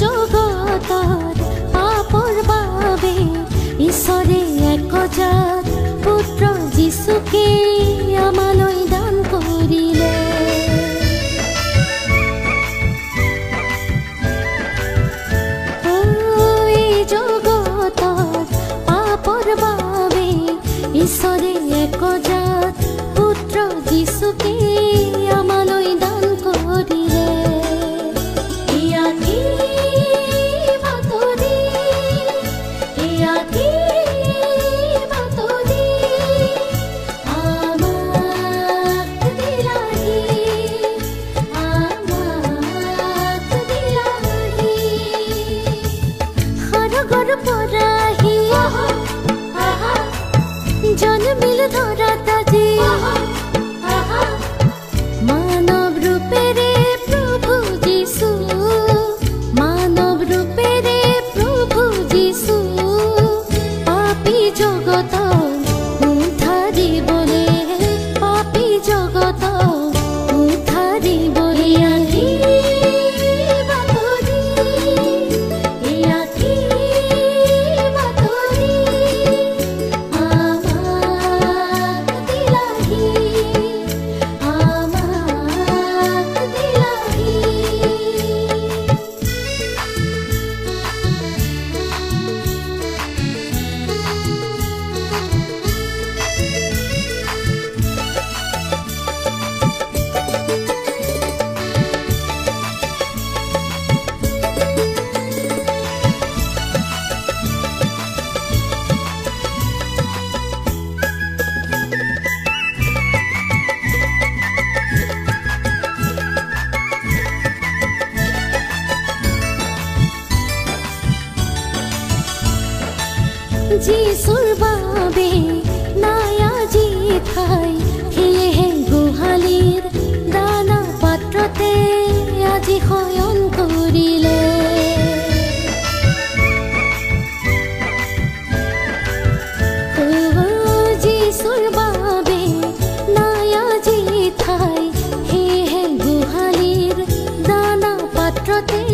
জগতৰ পাপৰ বাবে ঈশ্বৰে একজাত পুত্ৰ যীশুকে আমালৈ দান কৰিলে। এই জগতৰ পাপৰ বাবে ঈশ্বৰে একজাত পুত্ৰ যীশুকে আমালৈ দান কৰিলে। এয়া কি বাতৰি, এয়া কি বাতৰি, আমাক দিলাহি, আমাক দিলাহি। সৰগৰ পৰাহি জন্মিল ধৰাত আজি, মানৱ ৰূপেৰে প্ৰভু যীশু, মানৱ ৰূপেৰে প্ৰভু যীশু পাপী জগতক উদ্ধাৰিবলে, পাপী জগতক উদ্ধাৰিবলে। এয়া কি বাতৰি, এয়া কি বাতৰি, আমাক দিলাহি, আমাক দিলাহি। যীশুৰ বাবে নাই আজি ঠাই, সেয়েহে গোহালিৰ দানা পাত্ৰতে আজি শয়ন কৰিলে। যীশুৰ বাবে নাই আজি ঠাই, সেয়েহে গোহালিৰ দানা পাত্ৰতে